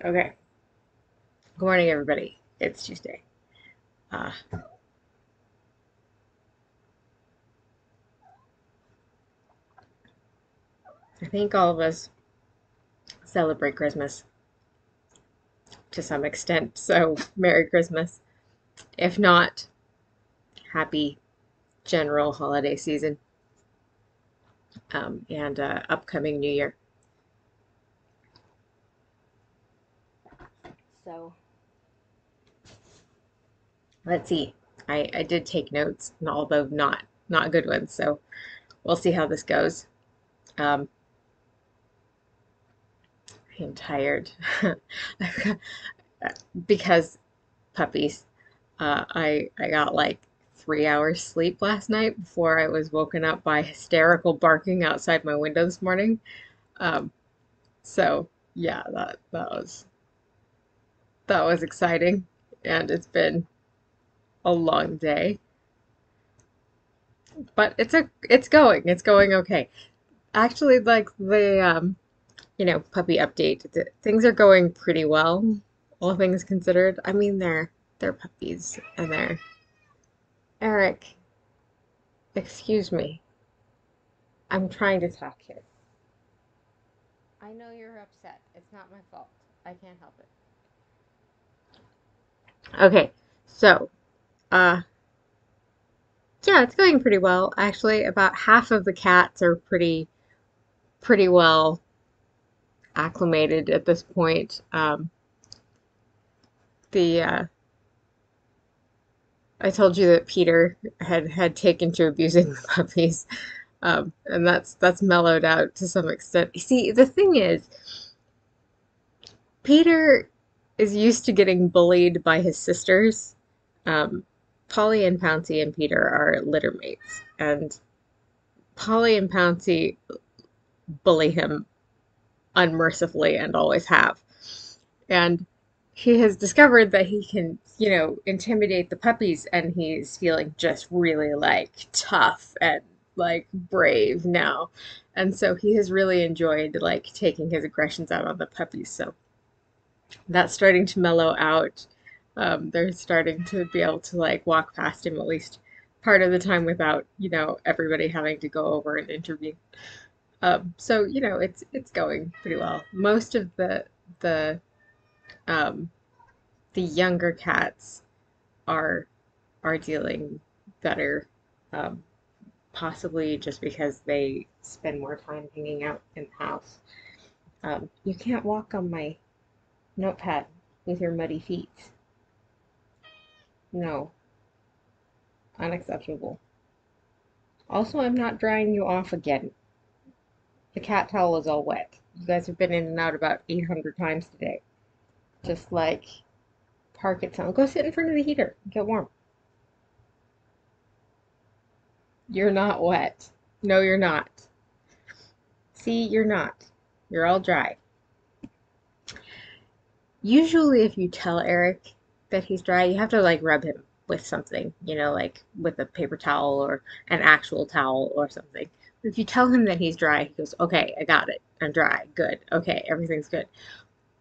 Okay. Good morning, everybody. It's Tuesday. Uh, I think all of us celebrate Christmas to some extent, so Merry Christmas. If not, happy general holiday season and upcoming New Year. So let's see. I did take notes, although not good ones. So we'll see how this goes. Um, I am tired. I've got, because puppies. I got like 3 hours sleep last night before I was woken up by hysterical barking outside my window this morning. Um, so yeah, that was exciting, and it's been a long day, but it's going okay. Actually, like the puppy update, things are going pretty well, all things considered. I mean, they're puppies, and they're Eric. Excuse me. I'm trying to talk here. I know you're upset. It's not my fault. I can't help it. Okay, so, uh, yeah, it's going pretty well. Actually, about half of the cats are pretty well acclimated at this point. The I told you that Peter had taken to abusing the puppies, and that's mellowed out to some extent. See, the thing is, Peter is used to getting bullied by his sisters. Um, Polly and Pouncy and Peter are litter mates, and Polly and Pouncy bully him unmercifully and always have. And he has discovered that he can, intimidate the puppies, and he's feeling just really like tough and like brave now. And so he has really enjoyed like taking his aggressions out on the puppies. So that's starting to mellow out. They're starting to be able to like walk past him at least part of the time without, everybody having to go over and intervene. So it's going pretty well. Most of the um, the younger cats are are dealing better, um, possibly just because they spend more time hanging out in the house. You can't walk on my notepad with your muddy feet. No, unacceptable. Also, I'm not drying you off again. The cat towel is all wet. You guys have been in and out about 800 times today. Just like park it somewhere. Go sit in front of the heater. Get warm. You're not wet. No, you're not. See, you're not. You're all dry. Usually, if you tell Eric that he's dry, you have to like rub him with something, like with a paper towel or an actual towel or something. If you tell him that he's dry, he goes, "Okay, I got it. I'm dry. Good. Okay, everything's good."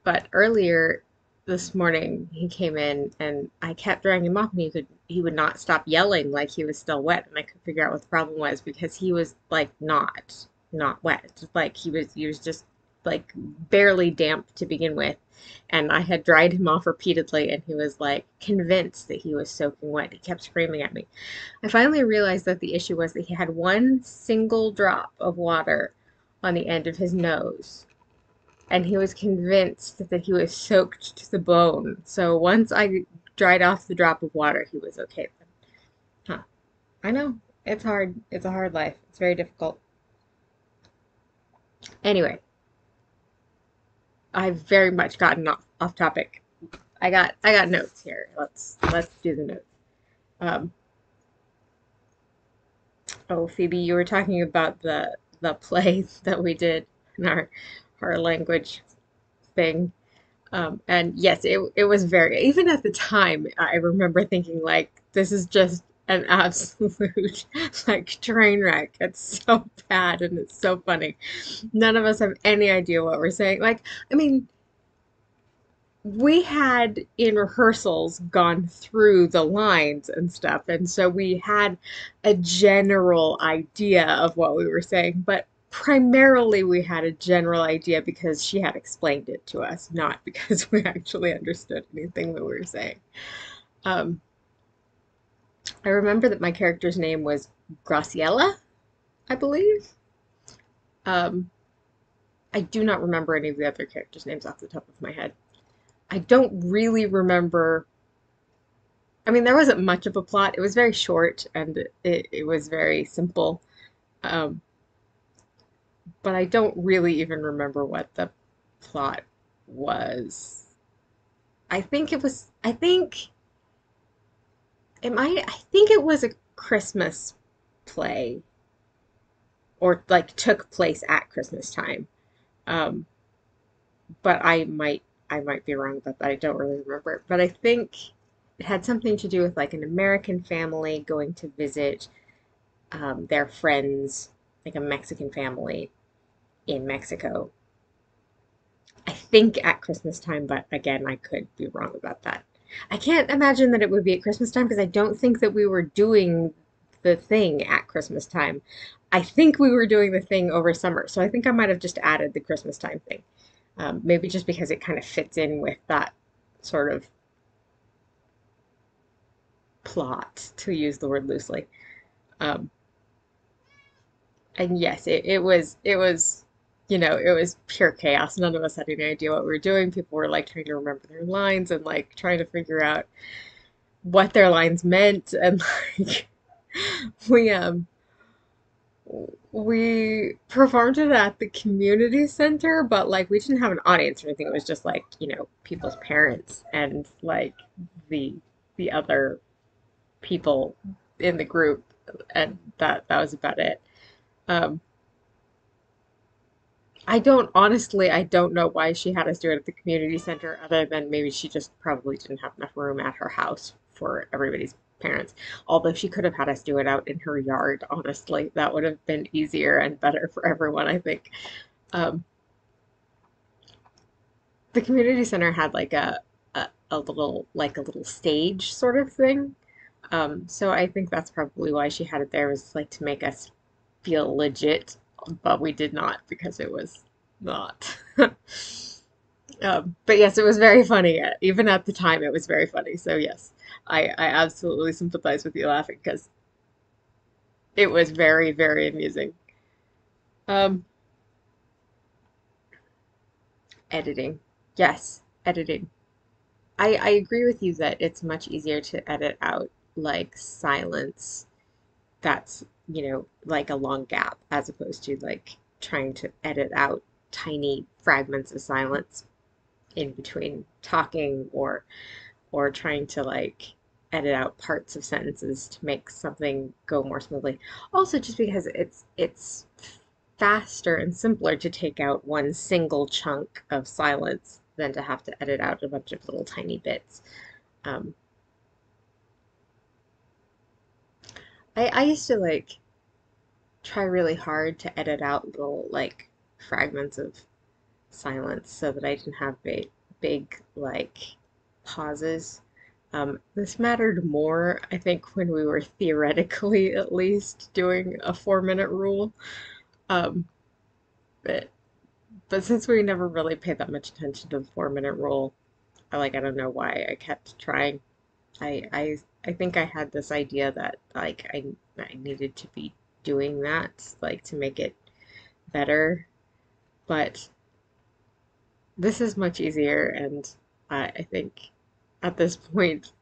But earlier this morning, he came in and I kept drying him off, and he would not stop yelling like he was still wet, and I couldn't figure out what the problem was because he was like not wet, like he was just like barely damp to begin with, and I had dried him off repeatedly, and he was like convinced that he was soaking wet. He kept screaming at me. I finally realized that the issue was that he had one single drop of water on the end of his nose, and he was convinced that he was soaked to the bone. So once I dried off the drop of water, he was okay then. Huh. I know. It's hard. It's a hard life. It's very difficult. Anyway, I've very much gotten off topic. I got notes here. Let's do the notes. Um, oh, Phoebe, you were talking about the play that we did in our language thing. And yes, it was very, even at the time, I remember thinking like, this is just an absolute like train wreck. It's so bad and it's so funny. None of us have any idea what we're saying. Like, I mean, we had in rehearsals gone through the lines and stuff, and so we had a general idea of what we were saying, but primarily we had a general idea because she had explained it to us, not because we actually understood anything we were saying. Um, I remember that my character's name was Graciela, I believe. Um, I do not remember any of the other characters' names off the top of my head. I don't really remember. I mean, there wasn't much of a plot. It was very short and it was very simple. Um, but I don't really even remember what the plot was. I think it was a Christmas play or like took place at Christmas time. Um, but I might be wrong about that. I don't really remember. But I think it had something to do with like an American family going to visit their friends, like a Mexican family in Mexico. I think at Christmas time, but again, I could be wrong about that. I can't imagine that it would be at Christmas time because I don't think that we were doing the thing at Christmas time. I think we were doing the thing over summer. So I think I might have just added the Christmas time thing. Maybe just because it kind of fits in with that sort of plot, to use the word loosely. Um, and yes, it was pure chaos. None of us had any idea what we were doing. People were like trying to remember their lines and like trying to figure out what their lines meant. And like we um we performed it at the community center, but like we didn't have an audience or anything. It was just like, people's parents and like the the other people in the group, and that was about it. Um, I don't know why she had us do it at the community center, other than maybe she just probably didn't have enough room at her house for everybody's parents. Although she could have had us do it out in her yard, honestly. That would have been easier and better for everyone, I think. Um, the community center had like a little stage sort of thing. So I think that's probably why she had it there, was like to make us feel legit, but we did not because it was not. But yes, it was very funny. Even at the time, it was very funny. So yes, I absolutely sympathize with you laughing because it was very, very amusing. Um, Editing. Yes, editing. I agree with you that it's much easier to edit out like silence that's, like a long gap as opposed to like trying to edit out tiny fragments of silence in between talking or trying to like edit out parts of sentences to make something go more smoothly. Also just because it's faster and simpler to take out one single chunk of silence than to have to edit out a bunch of little tiny bits. Um, I used to like try really hard to edit out little like fragments of silence so that I didn't have big like pauses. This mattered more, I think, when we were theoretically at least doing a 4-minute rule. Um, but but since we never really paid that much attention to the 4-minute rule, I don't know why I kept trying. I think I had this idea that like I needed to be doing that like to make it better, but this is much easier, and I think at this point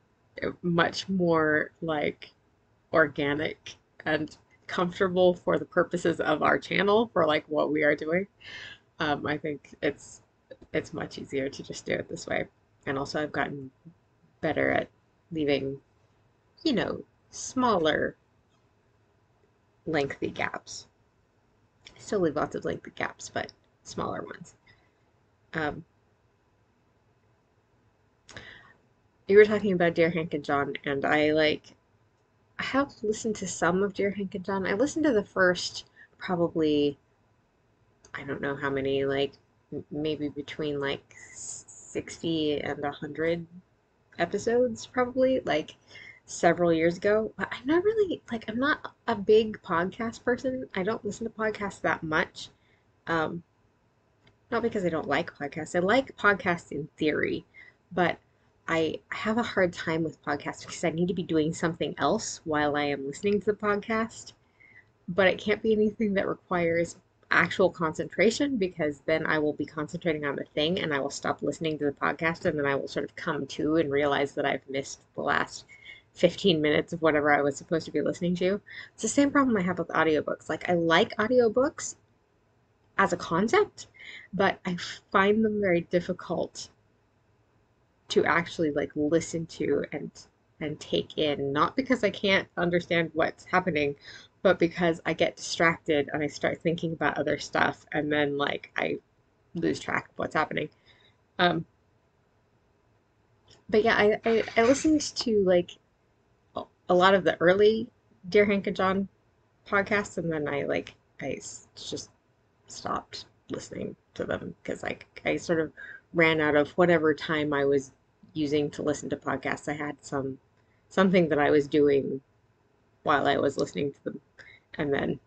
much more like organic and comfortable for the purposes of our channel for like what we are doing. I think it's much easier to just do it this way. And also I've gotten better at leaving, you know, smaller lengthy gaps. I still leave lots of lengthy gaps, but smaller ones. Um, you were talking about Dear Hank and John, and I have listened to some of Dear Hank and John. I listened to the first probably, I don't know how many, like maybe between like 60 and 100 episodes, probably, like several years ago. But I'm not really, like, I'm not a big podcast person. I don't listen to podcasts that much. Um, Not because I don't like podcasts. I like podcasts in theory, but I have a hard time with podcasts because I need to be doing something else while I am listening to the podcast. But it can't be anything that requires actual concentration because then I will be concentrating on the thing and I will stop listening to the podcast and then I will sort of come to and realize that I've missed the last 15 minutes of whatever I was supposed to be listening to. It's the same problem I have with audiobooks. Like, I like audiobooks as a concept, but I find them very difficult to actually like listen to and take in, not because I can't understand what's happening, but because I get distracted and I start thinking about other stuff and then like I lose track of what's happening. Um, but yeah, I listened to like a lot of the early Dear Hank and John podcasts, and then just stopped listening to them because like I sort of ran out of whatever time I was using to listen to podcasts. I had something that I was doing while I was listening to them, and then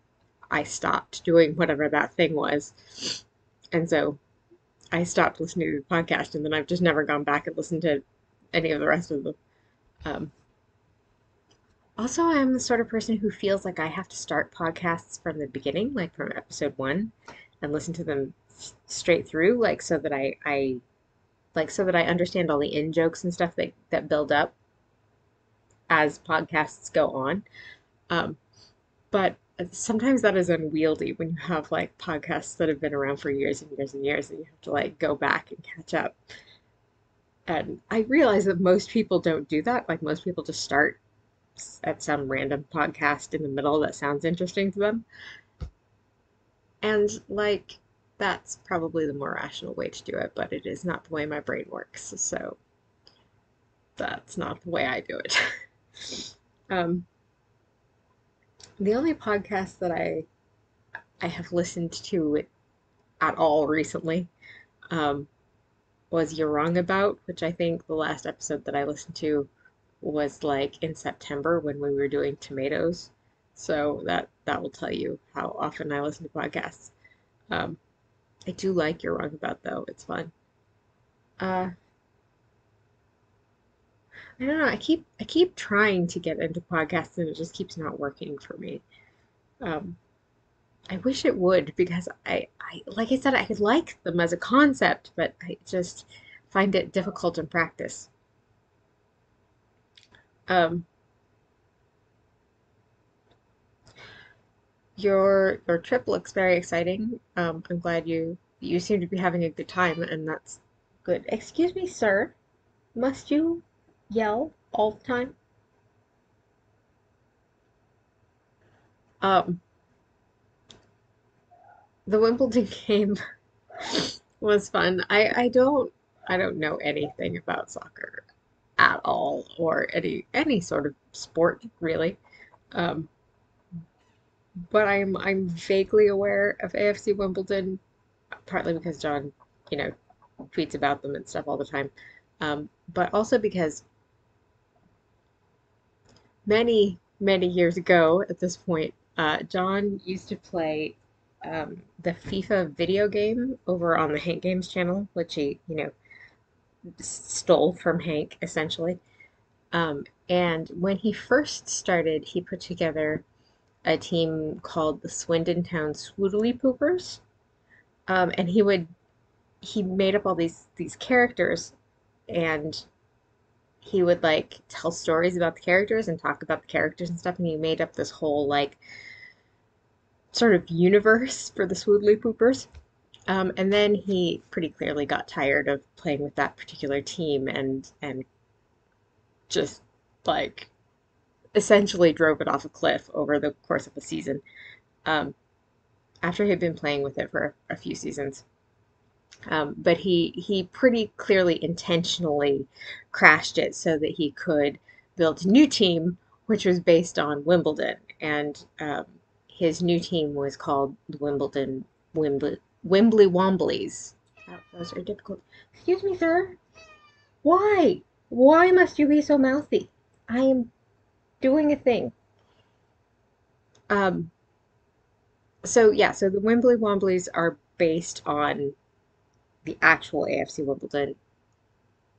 I stopped doing whatever that thing was. And so I stopped listening to the podcast, and then I've just never gone back and listened to any of the rest of them. Um, Also, I'm the sort of person who feels like I have to start podcasts from the beginning, like from episode one, and listen to them straight through, like so that I understand all the in jokes and stuff that build up as podcasts go on. Um, but sometimes that is unwieldy when you have like podcasts that have been around for years and years and years, and you have to like go back and catch up. And I realize that most people don't do that. Like, most people just start at some random podcast in the middle that sounds interesting to them. And like, that's probably the more rational way to do it, but it is not the way my brain works. So that's not the way I do it. um, the only podcast that I have listened to at all recently um, was You're Wrong About, which I think the last episode that I listened to was like in September when we were doing tomatoes. So that will tell you how often I listen to podcasts. Um, I do like You're Wrong About though. It's fun. Uh, I don't know. I keep trying to get into podcasts and it just keeps not working for me. Um, I wish it would because I like I said, I could like them as a concept, but I just find it difficult in practice. Um, your trip looks very exciting. I'm glad you seem to be having a good time, and that's good. Excuse me, sir. Must you yell all the time? Um, the Wimbledon game was fun. I don't know anything about soccer at all or any sort of sport really. Um, but I'm vaguely aware of AFC Wimbledon, partly because John, you know, tweets about them and stuff all the time. But also because many years ago at this point, John used to play the FIFA video game over on the Hank Games channel, which he, stole from Hank essentially. And when he first started, he put together a team called the Swindon Town Swoodly Poopers. And he made up all these characters, and he would like tell stories about the characters and talk about the characters and stuff, and he made up this whole like sort of universe for the Swoodly Poopers. And then he pretty clearly got tired of playing with that particular team and just like essentially drove it off a cliff over the course of a season. Um, After he'd been playing with it for a few seasons. But he pretty clearly intentionally crashed it so that he could build a new team, which was based on Wimbledon. And his new team was called the Wimbledon Wimbley Womblies. Those are difficult. Excuse me, sir. Why? Why must you be so mouthy? I am doing a thing. Um, so yeah, so the Wimbly Womblies are based on the actual AFC Wimbledon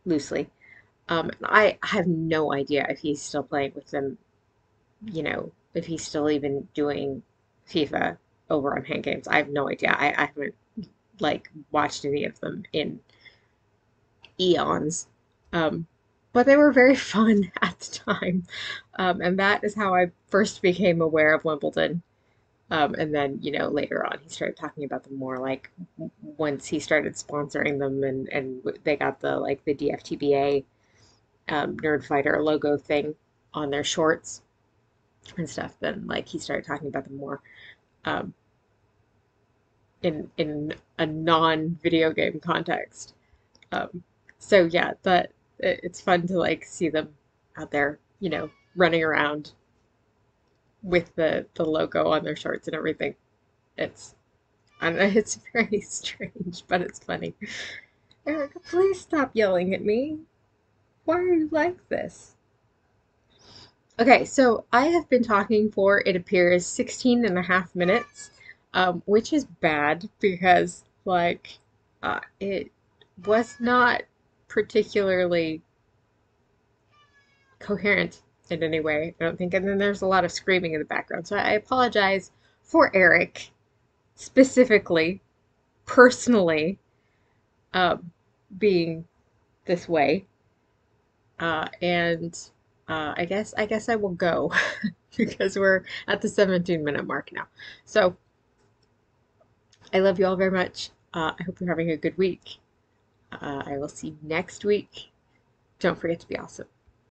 loosely. And I have no idea if he's still playing with them, if he's still even doing FIFA over on Hand Games. I have no idea. I haven't like watched any of them in eons. Um, but they were very fun at the time. And that is how I first became aware of Wimbledon. And then, later on, he started talking about them more like once he started sponsoring them and they got the DFTBA Nerd Fighter logo thing on their shorts and stuff, then like he started talking about them more um, in a non-video game context. Um, so yeah, it's fun to like see them out there, running around with the logo on their shorts and everything. It's I don't know, it's very strange, but it's funny. Erica, please stop yelling at me. Why are you like this? Okay, so I have been talking for, it appears, 16 and a half minutes, which is bad because, like, it was not particularly coherent in any way, I don't think. And then there's a lot of screaming in the background. So I apologize for Eric specifically, personally, um, being this way. And I guess I will go because we're at the 17-minute mark now. So I love you all very much. I hope you're having a good week. I will see you next week. Don't forget to be awesome.